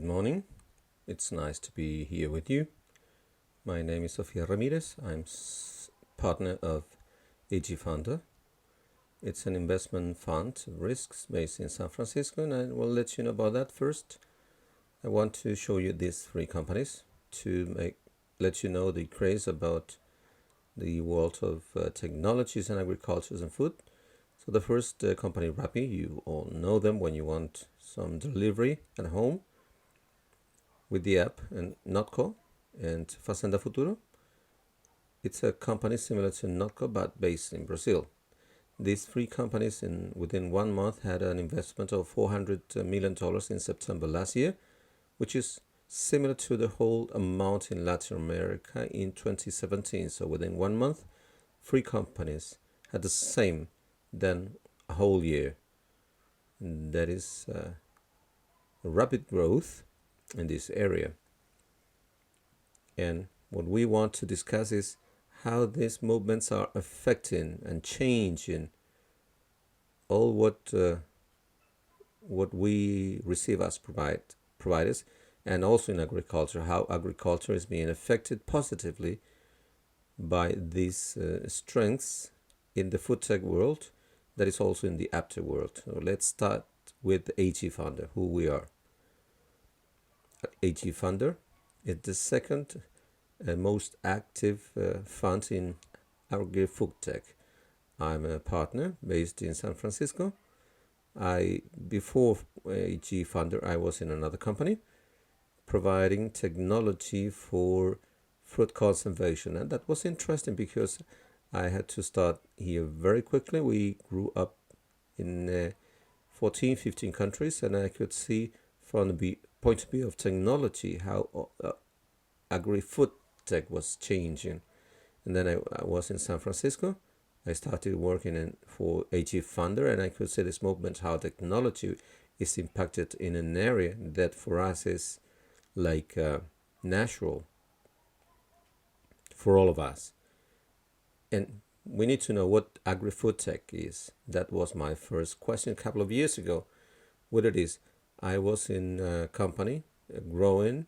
Good morning. It's nice to be here with you. My name is Sofía Ramírez. I'm partner of AG Founder. It's an investment fund of risks based in San Francisco, and I will let you know about that first. I want to show you these three companies to let you know the craze about the world of technologies and agriculture and food. So the first company, Rappi, you all know them when you want some delivery at home with the app, and Notco and Fazenda Futuro. It's a company similar to Notco but based in Brazil. These three companies within 1 month had an investment of $400 million in September last year, which is similar to the whole amount in Latin America in 2017. So within 1 month, three companies had the same than a whole year. And that is a rapid growth in this area. And what we want to discuss is how these movements are affecting and changing all what we receive as providers, and also in agriculture, how agriculture is being affected positively by these strengths in the food tech world that is also in the app tech world. So let's start with AG Founder, who we are. AG Funder is the second most active fund in agri-food tech. I'm a partner based in San Francisco. Before AG Funder, I was in another company providing technology for fruit conservation, and that was interesting because I had to start here very quickly. We grew up in 14, 15 countries, and I could see from the point of view of technology how agri-food tech was changing. And then I was in San Francisco. I started working for AG Funder, and I could see this movement, how technology is impacted in an area that for us is like natural for all of us. And we need to know what agri-food tech is. That was my first question a couple of years ago, what it is. I was in a company growing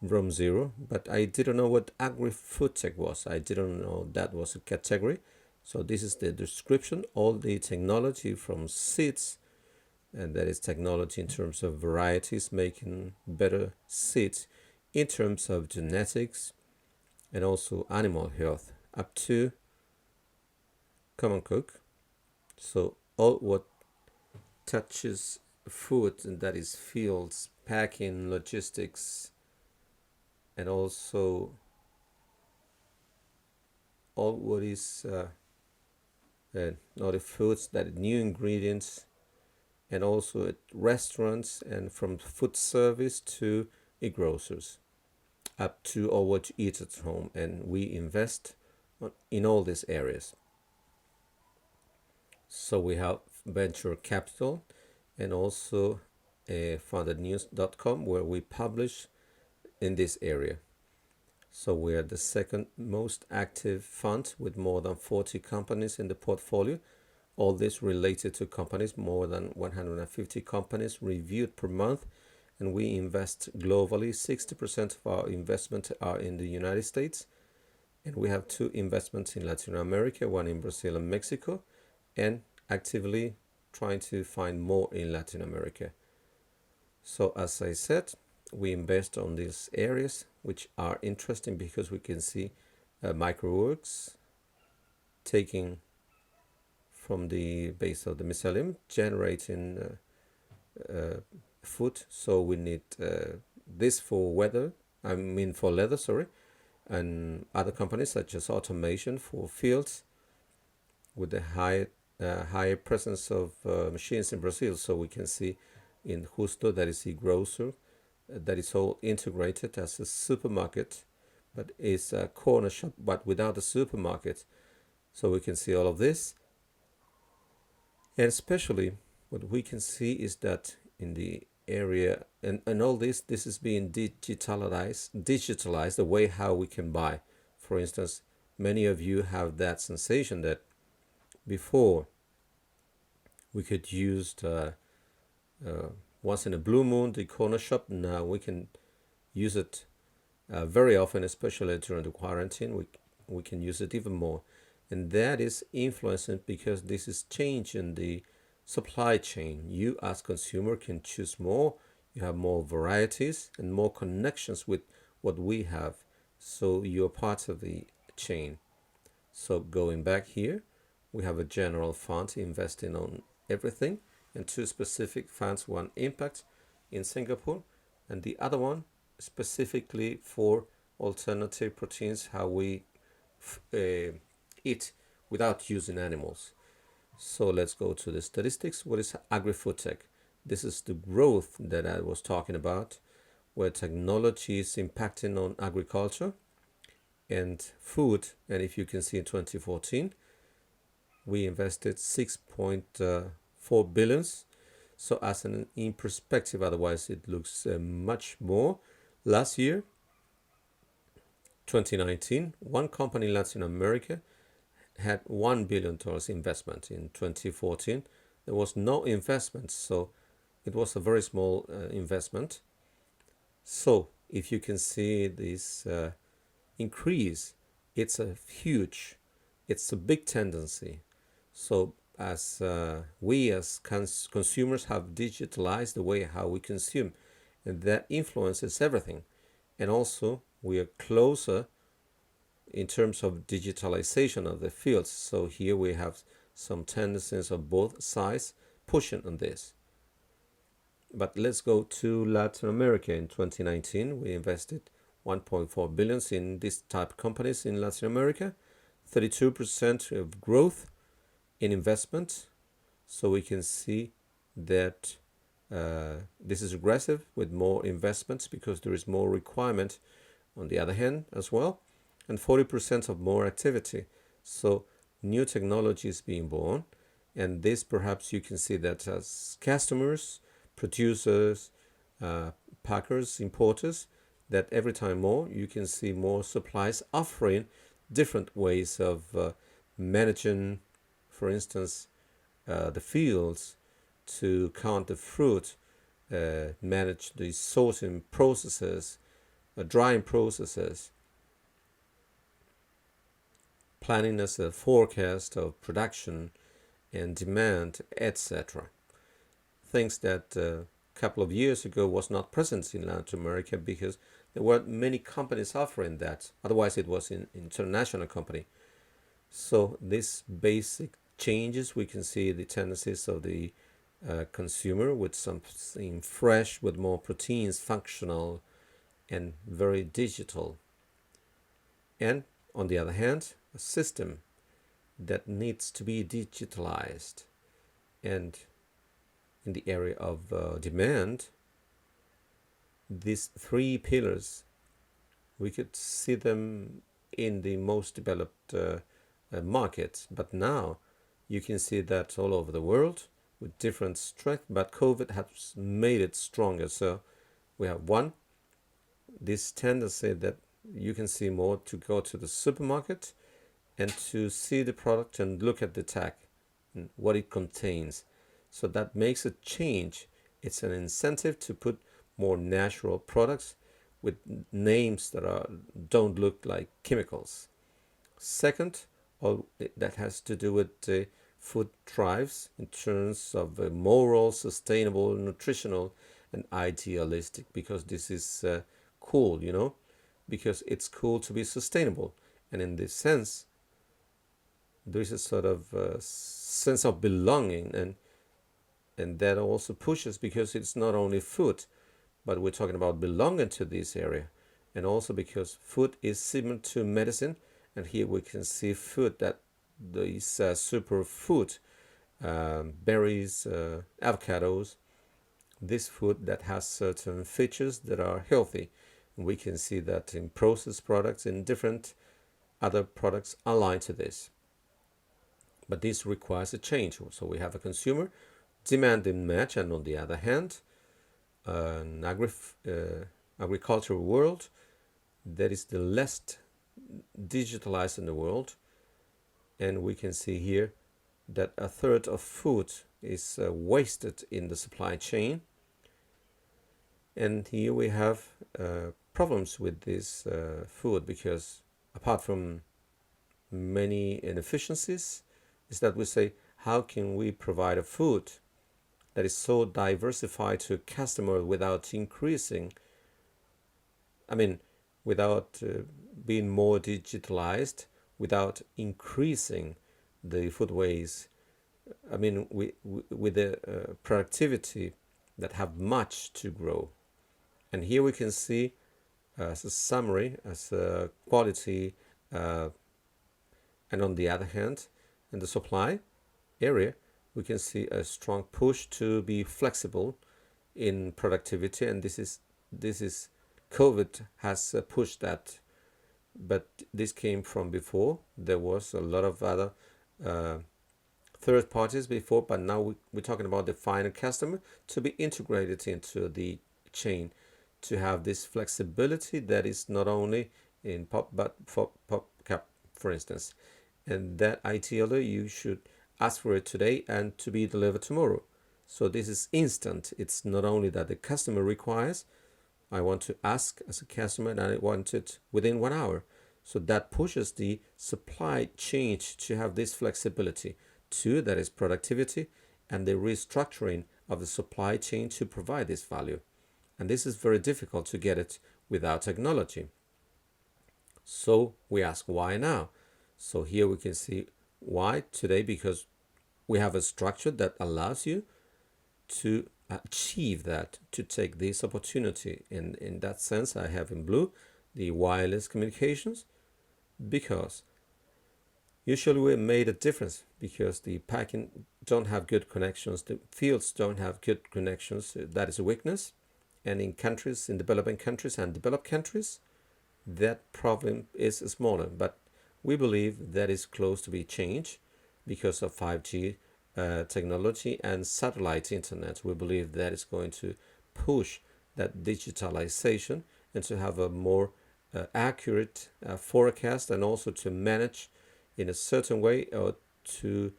from zero, but I didn't know what agri-food tech was. I didn't know that was a category. So this is the description, all the technology from seeds, and that is technology in terms of varieties, making better seeds, in terms of genetics, and also animal health, up to common cook. So all what touches food, and that is fields, packing, logistics, and also all what is not the foods, that new ingredients, and also at restaurants, and from food service to grocers, up to all what you eat at home. And we invest in all these areas. So we have venture capital, and also foundednews.com, where we publish in this area. So we are the second most active fund with more than 40 companies in the portfolio. All this related to companies, more than 150 companies reviewed per month, and we invest globally. 60% of our investments are in the United States, and we have 2 investments in Latin America, one in Brazil and Mexico, and actively trying to find more in Latin America. So as I said, we invest on these areas which are interesting because we can see microworks taking from the base of the mycelium, generating food. So we need this for leather, and other companies such as automation for fields with the high presence of machines in Brazil. So we can see in Justo, that is a grocer, that is all integrated as a supermarket, but is a corner shop, but without a supermarket. So we can see all of this. And especially what we can see is that in the area, and all this is being digitalized the way how we can buy. For instance, many of you have that sensation that before we could use once in a blue moon, the corner shop. Now we can use it very often, especially during the quarantine. We can use it even more, and that is influencing because this is changing the supply chain. You as consumer can choose more. You have more varieties and more connections with what we have. So you're part of the chain. So going back here, we have a general fund investing on everything and two specific funds, one impact in Singapore and the other one specifically for alternative proteins, how we eat without using animals. So let's go to the statistics. What is agri-food tech? This is the growth that I was talking about, where technology is impacting on agriculture and food. And if you can see in 2014, we invested 6.4 billions. So as an in perspective, otherwise it looks much more. Last year, 2019, one company in Latin America had $1 billion investment. In 2014, there was no investment, so it was a very small investment. So if you can see this increase, it's a big tendency. So as we as consumers have digitalized the way how we consume, and that influences everything. And also we are closer in terms of digitalization of the fields. So here we have some tendencies of both sides pushing on this. But let's go to Latin America. In 2019, we invested 1.4 billion in this type of companies in Latin America, 32% of growth in investment. So we can see that this is aggressive with more investments because there is more requirement on the other hand as well, and 40% of more activity. So new technology is being born, and this perhaps you can see that as customers, producers, packers, importers, that every time more you can see more supplies offering different ways of managing, for instance, the fields, to count the fruit, manage the sorting processes, drying processes, planning as a forecast of production and demand, etc. Things that a couple of years ago was not present in Latin America because there weren't many companies offering that. Otherwise, it was an international company. So these basic changes, we can see the tendencies of the consumer with something fresh, with more proteins, functional, and very digital. And on the other hand, a system that needs to be digitalized. And in the area of demand, these three pillars, we could see them in the most developed markets, but now you can see that all over the world with different strength, but COVID has made it stronger. So we have this tendency that you can see more to go to the supermarket and to see the product and look at the tag and what it contains. So that makes a change. It's an incentive to put more natural products with names that don't look like chemicals. Second, that has to do with food drives in terms of moral, sustainable, nutritional, and idealistic, because this is cool, because it's cool to be sustainable. And in this sense, there is a sort of sense of belonging, and that also pushes, because it's not only food, but we're talking about belonging to this area, and also because food is similar to medicine. And here we can see food that these superfood, berries, avocados, this food that has certain features that are healthy. And we can see that in processed products, in different other products aligned to this. But this requires a change. So we have a consumer demand and match, and on the other hand, an agricultural world that is the less digitalized in the world. And we can see here that a third of food is wasted in the supply chain. And here we have problems with this food, because apart from many inefficiencies, is that we say, how can we provide a food that is so diversified to customer without increasing, I mean, without being more digitalized, without increasing the food waste, I mean, with the productivity that have much to grow. And here we can see as a summary, as a quality, uh, and on the other hand, in the supply area, we can see a strong push to be flexible in productivity, and this is COVID has pushed that, but this came from before. There was a lot of other uh, third parties before, but now we're talking about the final customer to be integrated into the chain, to have this flexibility that is not only in pop but for pop cap, for instance, and that ideally you should ask for it today and to be delivered tomorrow. So this is instant. It's not only that the customer requires, I want to ask as a customer and I want it within 1 hour. So that pushes the supply chain to have this flexibility. Two, that is productivity and the restructuring of the supply chain to provide this value. And this is very difficult to get it without technology. So we ask, why now? So here we can see why today, because we have a structure that allows you to achieve that, to take this opportunity. In that sense, I have in blue the wireless communications, because usually we made a difference because the packing don't have good connections, the fields don't have good connections. That is a weakness. And in countries, in developing countries and developed countries, that problem is smaller. But we believe that is close to be changed because of 5G technology and satellite internet. We believe that is going to push that digitalization and to have a more accurate forecast, and also to manage in a certain way, or to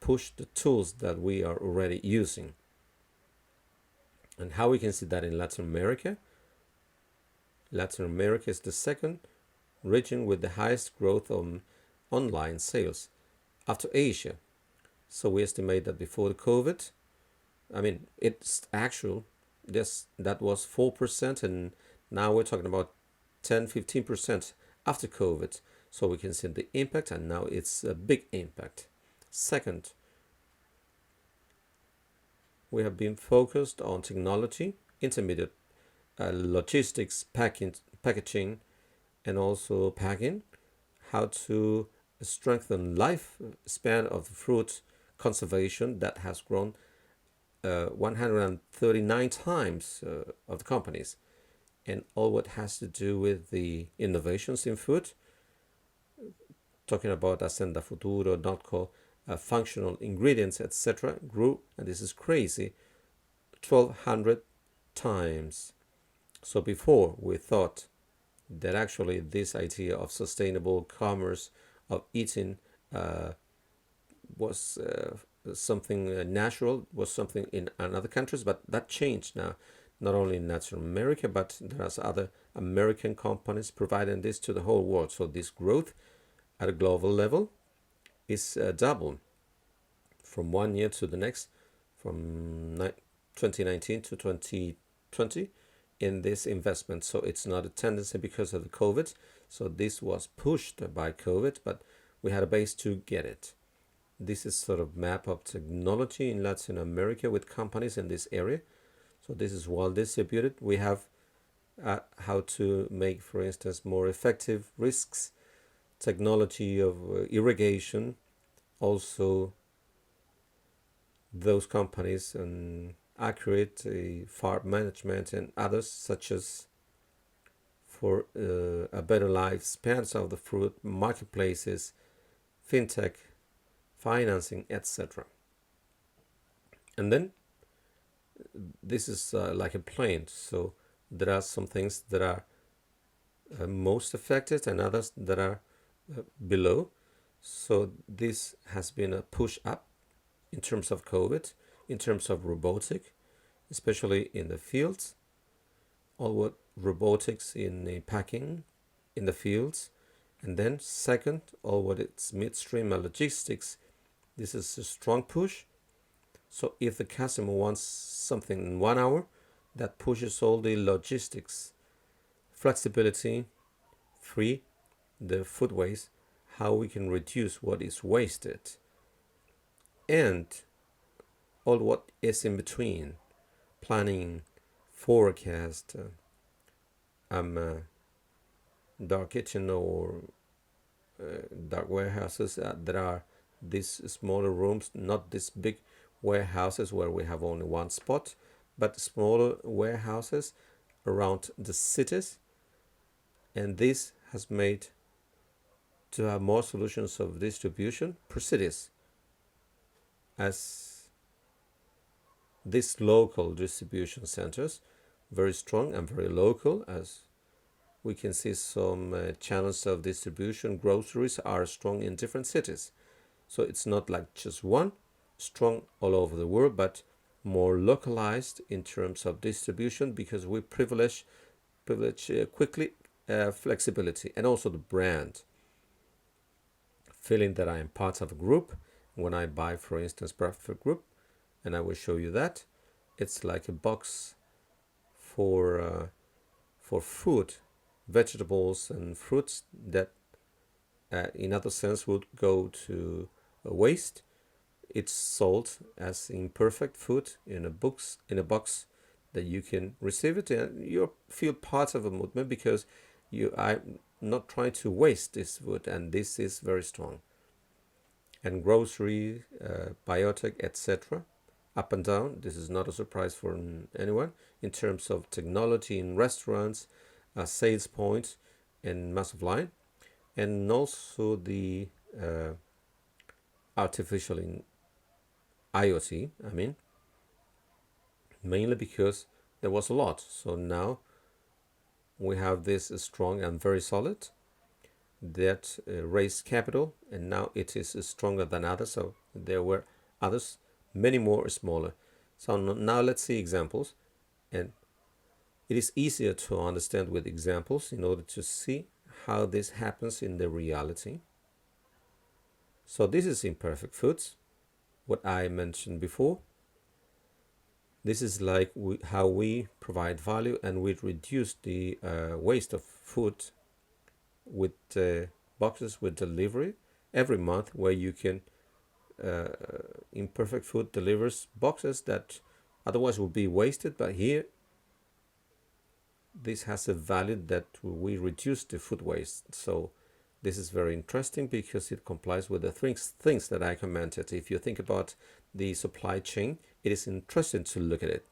push the tools that we are already using. And how we can see that in Latin America? Latin America is the second region with the highest growth on online sales after Asia. So we estimate that before the COVID, I mean, it's actual, that was 4%, and now we're talking about 10-15% after COVID. So we can see the impact, and now it's a big impact. Second, we have been focused on technology, intermediate logistics, packaging, and also packing, how to strengthen lifespan of the fruit conservation that has grown 139 times of the companies, and all what has to do with the innovations in food, talking about Ascenda Futuro, Notco, functional ingredients, etc., grew, and this is crazy, 1,200 times. So before we thought that actually this idea of sustainable commerce, of eating, was something natural, was something in other countries, but that changed now. Not only in Latin America, but there are other American companies providing this to the whole world. So this growth at a global level is double from 1 year to the next, from 2019 to 2020 in this investment. So it's not a tendency because of the COVID. So this was pushed by COVID, but we had a base to get it. This is sort of map of technology in Latin America with companies in this area. So this is well distributed. We have how to make, for instance, more effective risks, technology of irrigation, also those companies, and accurate farm management, and others such as for a better lifespan of the fruit, marketplaces, fintech, financing, etc. And then this is like a plane. So there are some things that are most affected and others that are below. So this has been a push up in terms of COVID, in terms of robotic, especially in the fields, all what robotics in the packing in the fields. And then second, all what it's midstream and logistics. This is a strong push. So if the customer wants something in 1 hour, that pushes all the logistics, flexibility, three, the food waste, how we can reduce what is wasted, and all what is in between, planning, forecast, dark kitchen or dark warehouses that are these smaller rooms, not these big warehouses where we have only one spot, but smaller warehouses around the cities. And this has made to have more solutions of distribution per cities, as these local distribution centers, very strong and very local, as we can see some channels of distribution. Groceries are strong in different cities. So it's not like just one, strong all over the world, but more localized in terms of distribution, because we privilege quickly flexibility, and also the brand. Feeling that I am part of a group. When I buy, for instance, Bradford Group, and I will show you that, it's like a box for food, vegetables and fruits that in other sense would go to waste. It's sold as imperfect food in a box that you can receive it, and you feel part of a movement because you are not trying to waste this food, and this is very strong. And grocery, biotech, etc., up and down. This is not a surprise for anyone in terms of technology in restaurants, sales points, and massive line, and also the artificial in IoT. I mean, mainly because there was a lot. So now we have this strong and very solid that raised capital, and now it is stronger than others. So there were others, many more smaller. So now let's see examples, and it is easier to understand with examples in order to see how this happens in the reality. So this is imperfect foods, what I mentioned before. This is like how we provide value, and we reduce the waste of food with boxes with delivery every month, where you can imperfect food delivers boxes that otherwise would be wasted, but here this has a value that we reduce the food waste. So this is very interesting because it complies with the things that I commented. If you think about the supply chain, it is interesting to look at it.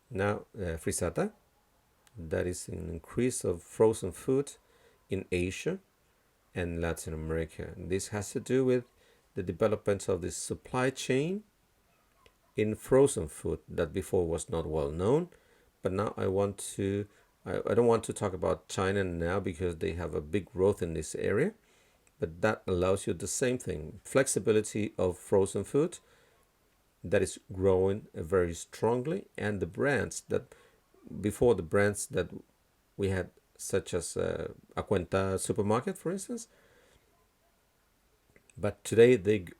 Now, frisata, that is an increase of frozen food in Asia and Latin America. This has to do with the development of the supply chain in frozen food that before was not well known. But now I don't want to talk about China now because they have a big growth in this area. But that allows you the same thing, flexibility of frozen food that is growing very strongly, and the brands that before, the brands that we had, such as a Cuenta supermarket, for instance. But today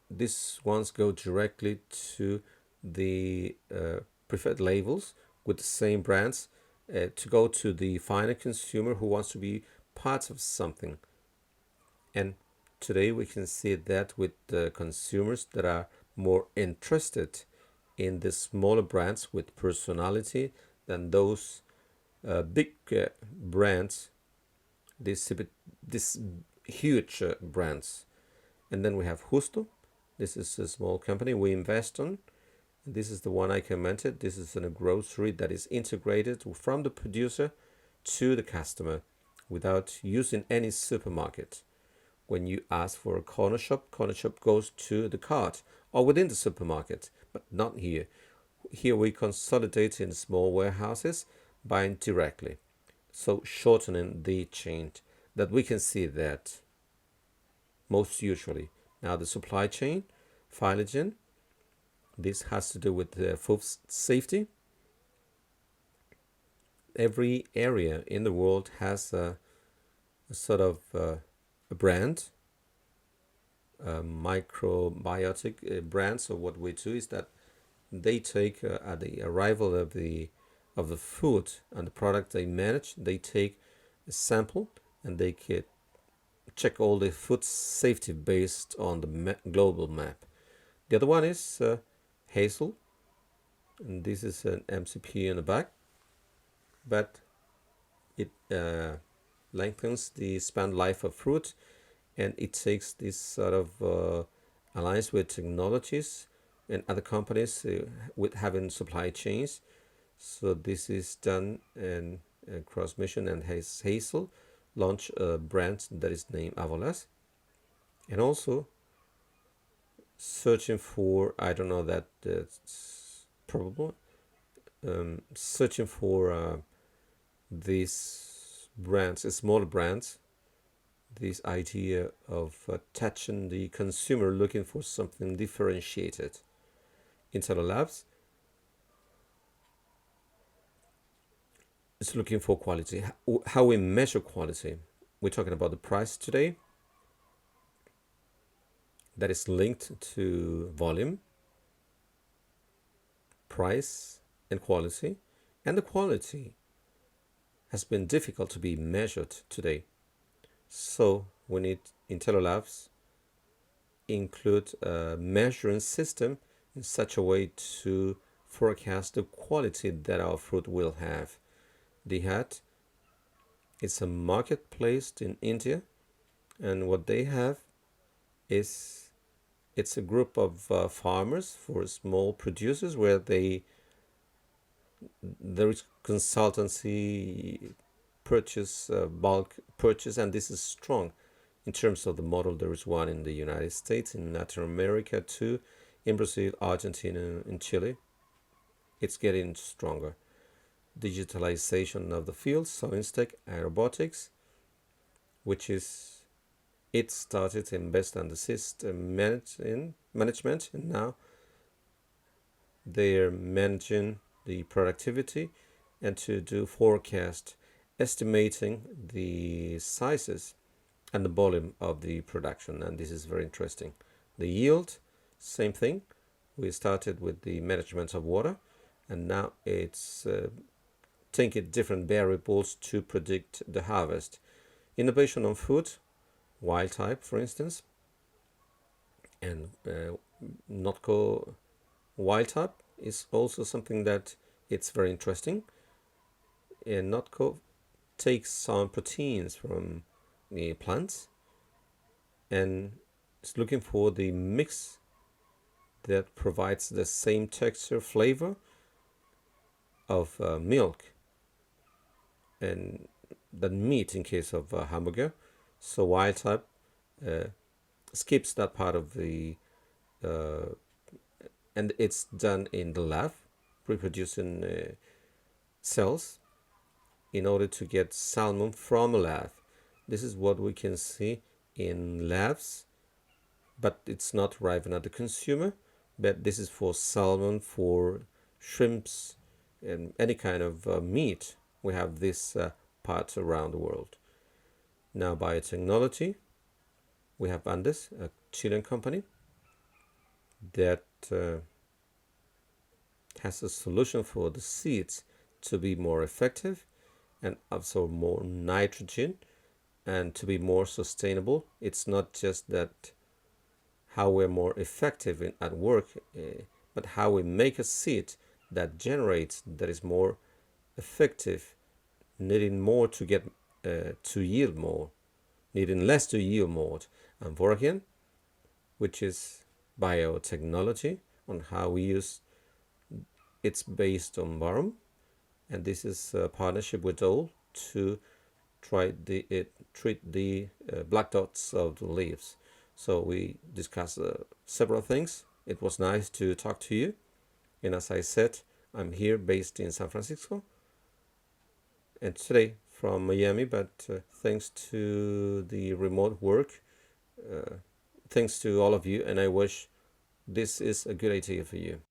these ones go directly to the preferred labels with the same brands to go to the final consumer who wants to be part of something. And today we can see that with the consumers that are more interested in the smaller brands with personality than those big brands, these huge brands. And then we have Justo. This is a small company we invest on. This is the one I commented. This is a grocery that is integrated from the producer to the customer without using any supermarket. When you ask for a corner shop goes to the cart or within the supermarket, but not here. Here we consolidate in small warehouses, buying directly. So shortening the chain, that we can see that most usually. Now the supply chain, phylogen, this has to do with the food safety. every area in the world has a sort of a brand, a microbiotic brand. So what we do is that they take at the arrival of the food and the product they manage, they take a sample and they can check all the food safety based on the global map. The other one is Hazel, and this is an MCP in the back, but it lengthens the span life of fruit, and it takes this sort of alliance with technologies and other companies with having supply chains. So this is done in cross mission, and Hazel launch a brand that is named Avolas, and also searching for, I don't know that it's probable, searching for these brands, smaller brands, this idea of touching the consumer looking for something differentiated. Intel Labs is looking for quality. How we measure quality. We're talking about the price today. That is linked to volume, price, and quality. And the quality has been difficult to be measured today. So we need Intel Labs include a measuring system in such a way to forecast the quality that our fruit will have. DHAT is a marketplace in India, and what they have is it's a group of farmers for small producers where there is consultancy purchase, bulk purchase, and this is strong in terms of the model. There is one in the United States, in Latin America too, in Brazil, Argentina, and Chile. It's getting stronger. Digitalization of the field, science tech, aerobotics, which is it started to invest in the system management, and now they're managing the productivity and to do forecast, estimating the sizes and the volume of the production. And this is very interesting. The yield, same thing. We started with the management of water, and now it's taking different variables to predict the harvest. Innovation on food, wild type, for instance, and Notco wild type is also something that it's very interesting. And Notco takes some proteins from the plants and is looking for the mix that provides the same texture, flavor of milk and the meat in case of hamburger. So wild type skips that part of the and it's done in the lab, reproducing cells in order to get salmon from a lab. This is what we can see in labs, but it's not arriving at the consumer. But this is for salmon, for shrimps, and any kind of meat. We have this part around the world. Now, biotechnology, we have Andes, a Chilean company that has a solution for the seeds to be more effective and absorb more nitrogen and to be more sustainable. It's not just that how we're more effective at work, but how we make a seed that generates, that is more effective, needing more to get to yield more, needing less to yield more. And Vorgen, which is biotechnology on how we use, it's based on Barum, and this is a partnership with Dole to treat the black dots of the leaves. So we discussed several things. It was nice to talk to you, and as I said, I'm here based in San Francisco, and today from Miami, but thanks to the remote work, thanks to all of you, and I wish this is a good idea for you.